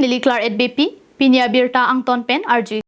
niliklar at BP, Pinya Birta Angton Pen RG.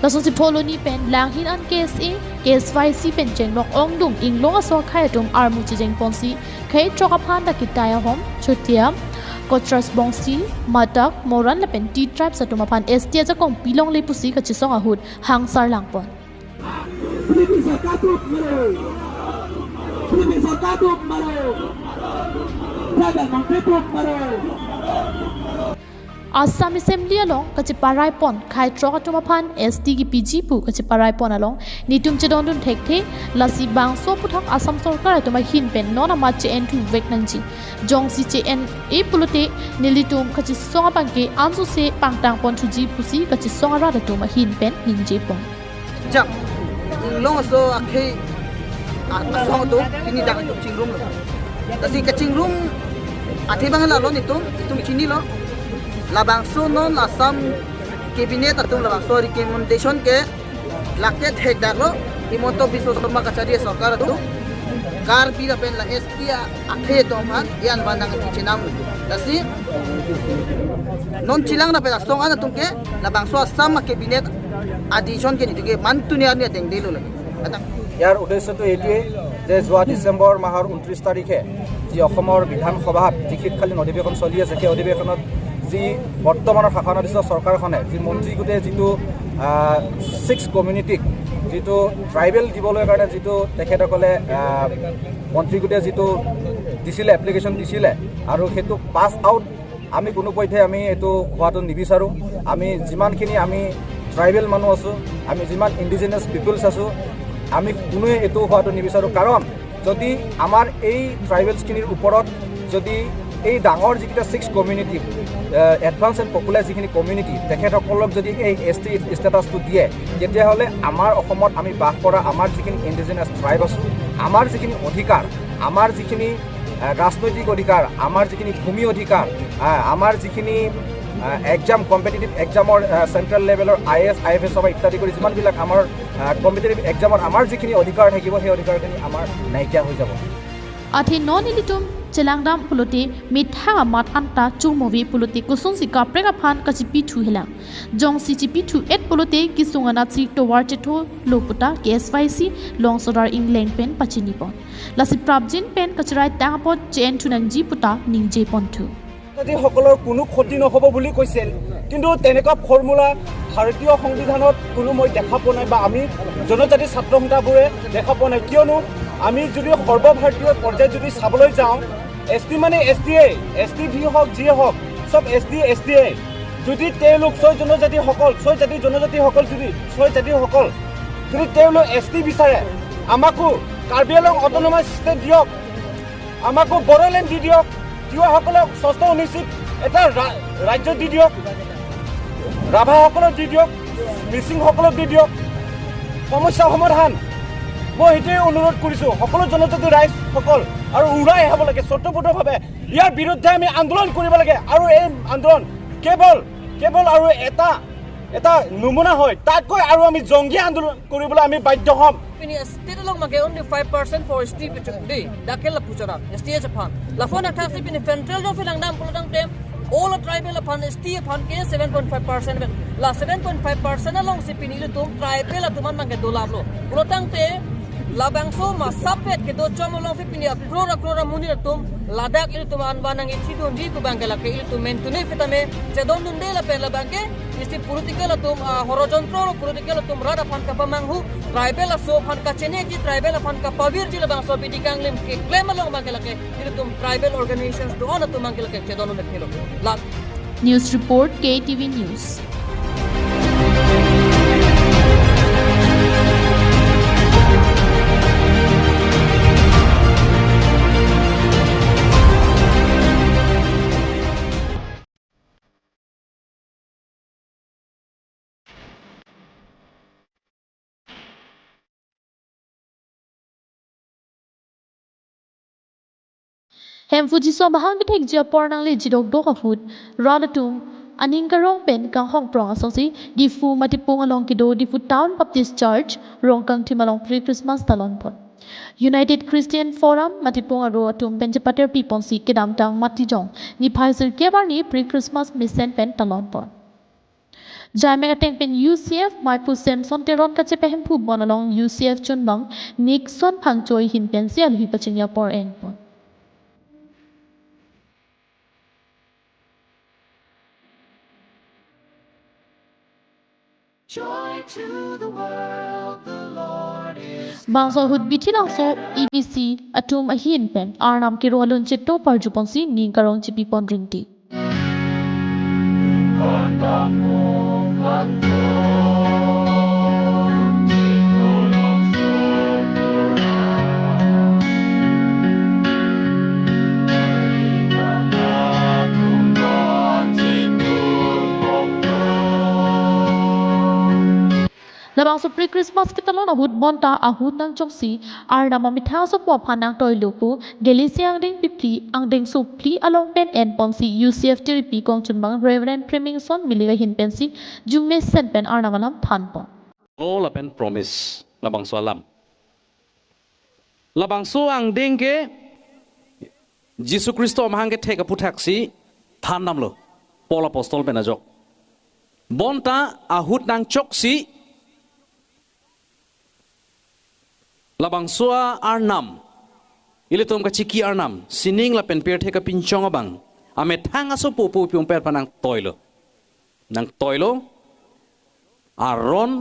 Lasong si Poloni pen langhin an KSA, KSYC pen jenglok ongdung inglong aso khayatum armu chijeng ponsi khay chokapan da kitaya hom chutiam Kotras bongsi matak moran la pen T tribe sa tumapan ST ja kong pilong le pusi ka chisong ahud hangsar langpon. Assam Assembly along kachiparai pon khai troka tumapan ST ki PG pu kachiparai pon along nitum chedondun thekte lasi bangso puthak Assam sarkar atuma hin pen nona mache n2 veknanji jongsi che n e pulute nilitum kachi songa pangke ansu se pangtang pon thuji pusi kachi songa ra atuma hin pen ninje pon jam long so akhe asong to ini dak chingrum kasi kachingrum athe bangala lo nitum chini lo labangso non Assam cabinet atum labangso recommendation ke lakte thek daro imonto biso sarma kachari sarkar atu kar bi pen la ST akhe to man yan bandang chinam dasi non chilang na pen asong ana tumke labangso Assam cabinet addition ke nitike mantunia ni deng delu lagi atang ইয়াৰ উদ্দেশ্যটো এইটোৱে যে যোৱা ডিচেম্বৰ মাহৰ 29 তাৰিখে যি অসমৰ বিধানসভাত যি শীতকালীন অধিৱেশন চলি আছে সেই অধিৱেশনত যি বৰ্তমানৰ শাসনাধীশ চৰকাৰখনে যি মন্ত্ৰী গোটে যিটো 6 কমিউনিটিক যিটো ট্ৰাইবেল দিবলৈ কাৰণে যিটো তেখেতসকলে মন্ত্ৰী গোটে যিটো দিছিলে এপ্লিকেশ্যন দিছিলে আৰু সেইটো পাছ আউট আমি কোনো পধ্যে আমি এইটো হোৱাটো নিবিচাৰোঁ আমি যিমানখিনি আমি ট্ৰাইবেল মানুহ আছোঁ আমি যিমান ইণ্ডিজিনাছ পিপলছ আছোঁ আমি কোনোৱে এইটো হোৱাটো নিবিচাৰোঁ কাৰণ যদি আমাৰ এই ট্ৰাইবেলছখিনিৰ ওপৰত যদি এই ডাঙৰ যিকেইটা 6 কমিউনিটি এডভান্স এণ্ড পপুলাৰ যিখিনি কমিউনিটি তেখেতসকলক যদি এই ST ষ্টেটাছটো দিয়ে তেতিয়াহ'লে আমাৰ অসমত আমি বাস কৰা আমাৰ যিখিনি ইণ্ডিজিনাছ ট্ৰাইব আছোঁ আমাৰ যিখিনি অধিকাৰ আমাৰ যিখিনি ৰাজনৈতিক অধিকাৰ আমাৰ যিখিনি ভূমি অধিকাৰ আমাৰ যিখিনি এক্সাম কম্পিটিটিভ এক্সামৰ চেণ্ট্ৰেল লেভেলৰ IAS IFS বা ইত্যাদি কৰি যিমানবিলাক আমাৰ কম্পিটিটিভ এক্সামৰ আমাৰ যিখিনি অধিকাৰ থাকিব সেই অধিকাৰখিনি আমাৰ নাইকিয়া হৈ যাব আথি ননিলিতুম Celangdam puluti mitha mat anta chumovi puluti kusung si kaprega phan kachi pithu hilang jong si chi pithu et puluti kisungana chi towar chetho loputa KSYC long sodar England pen pachini pon lasi prabjin pen kachrai tangpot chen thunangji puta ningje ponthu যদি সকলৰ কোনো ক্ষতি নহব বুলি কৈছিল কিন্তু তেনেকুৱা formula ভাৰতীয় সংবিধানত কোনো মই দেখা পোৱা নাই বা আমি জনজাতি ছাত্ৰ সন্থাবোৰে দেখা পোৱা নাই কিয়নো আমি যদি সৰ্বভাৰতীয় পৰ্যায়ত যদি চাবলৈ যাওঁ ST মানে ST ভি হওক যিয়ে হওক সব ST যদি তেওঁলোক ছয় জনজাতিসকল যদি তেওঁলোক ST বিচাৰে আমাকো কাৰ্বি আংলং অট'নমাছ ষ্টেট দিয়ক আমাকো বড়োলেণ্ড দি দিয়ক তিৱাসকলক ষষ্ঠ অনুসূচিত এটা ৰাজ্য দি দিয়ক ৰাভাসকলক দি দিয়ক মিচিংসকলক দি দিয়ক সমস্যা সমাধান মই এইটোৱে অনুৰোধ কৰিছোঁ সকলো জনজাতি ৰাইজসকল আৰু উৰাই আহিব লাগে স্বতঃপূৰ্ণভাৱে ইয়াৰ বিৰুদ্ধে আমি আন্দোলন কৰিব লাগে আৰু এই আন্দোলন কেৱল আৰু এটা নমুনা হয় তাতকৈ আৰু আমি জংগী আন্দোলন কৰিবলৈ আমি বাধ্য হ'ম Ini state long mage only 5% for ST today. Dakela puchara. ST Japan. La phone taxi pin federal do filang dam pulang tem. All tribal upon ST upon ke 7.5%. La 7.5% along si pinilu tum tribal atuman mage dollar lo. Pulotang te labang so ma sapet ke do chomolong fi pinia krora munir tum ladak il tum anbanang ichi don di ku bangala ke il tum mentune fitame chedon dun de la pe la bangke isi political tum horojontro political tum rada phan ka pamanghu tribal so phan ka chene ji tribal phan ka pavir ji labang so bidikang lim ke claim long bangala ke il tum tribal organizations do on tum bangala ke chedon le khelo la News report KATV News. Hem fuji so bahang thek jia pornang le jidok do ka food radatum aning karong pen kang hong prong asong si di fu matipung along kido di fu town baptist church rong kang timalong pre Christmas talon pon United Christian Forum matipung aro atum penjapater pipon si kedam tang matijong ni phaisir kebar ni pre Christmas mission pen talon pon Jamega teng pen UCF mai pu Samson teron ka chepe hem pu bon along UCF chun bang Nixon phangchoi hin pen sial hi pachinya por en pon Bangso hud biti lang so EBC atum ahin pen arnam ki rohalun chitto parjupon si ning karong chipi pon ringti. Labang so pre-Christmas kita lo nabut bonta ahut nang chongsi arna mamitha so po phanang toy lupu gelisi ang ding pipli ang ding so pli along pen en ponsi UCF TRP kong chunbang Reverend Premingson miliga hin pensi jungme sen pen arna malam phan pon. All a pen promise labang so alam. Labang so ang ding ke Jisu Kristo mahang ke take a putaksi than nam lo. Paul Apostol pen ajok. Bonta ahut nang choksi labang soa arnam ilitom ka chiki arnam sining la pen per theka pinchong abang ame thanga so pu pium per panang toilo aron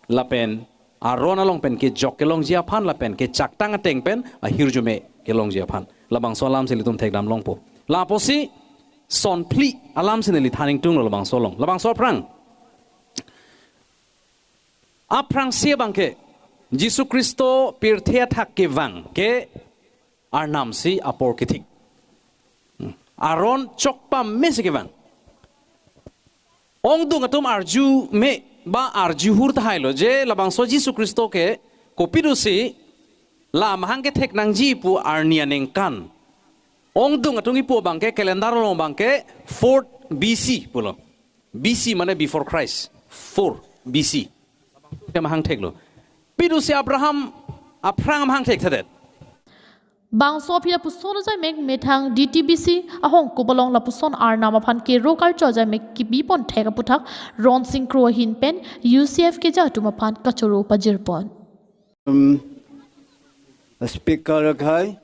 la pen aron along pen ke jok ke long jia phan la pen ke chaktang ateng pen a hirjume ke long jia phan labang so alam silitum thekdam long po la posi son pli alam sineli thaning tung labang so long labang so prang aprang sia bangke Jisu Kristo pirthea thak ke wang ke arnam si apor kithik aron chokpa mes ke wang ong dung atum arju me ba arju hur thailo je labang so Jisu Kristo ke kopidu si la mahang ke thek nang ji pu arnia neng kan ong dung atung ipu bang ke calendar lo bang ke 4 BC pulo BC mane before Christ 4 BC ke mahang thek lo Pidu si Abraham aprang mahang tek thadet. Bangso pila puson jai mek methang DTBC ahong kubalong la puson arna maphan ke rokar choja mek kibi pon theka puthak ron sing kro hin pen UCF ke ja tu maphan kachoro pajir pon. Speaker khai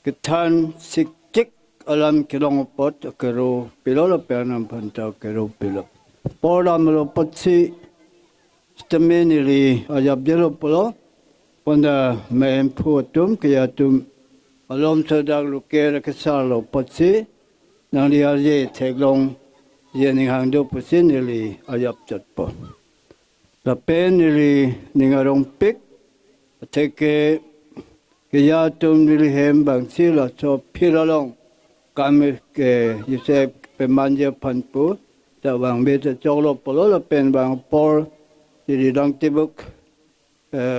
kithan siktik alam kilong pot kero pilolo penam phanta kero pilo. Poram lo potsi Stemenili ayab jelo polo panda main putum kaya tum alom sadak lukera kesalo potsi nang dia je teglong yening hangdo posinili ayab jatpo la penili ningarong pik teke kaya tum nili hem bang sila so piralong kami ke yusep pemanja panpu tawang beta cholo polo la pen bang por Jadi dang tibuk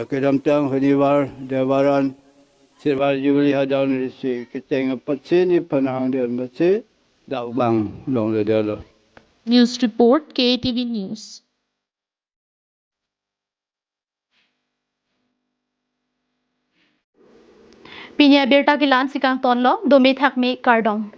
kedam tang hadiwar dewaran sirwar jubli hadaun risi kiteng patsi ni panahang dia patsi dak bang long le dia lo. News report KATV News. Pinya berta kilan sikang tonlo domi thak me kardong.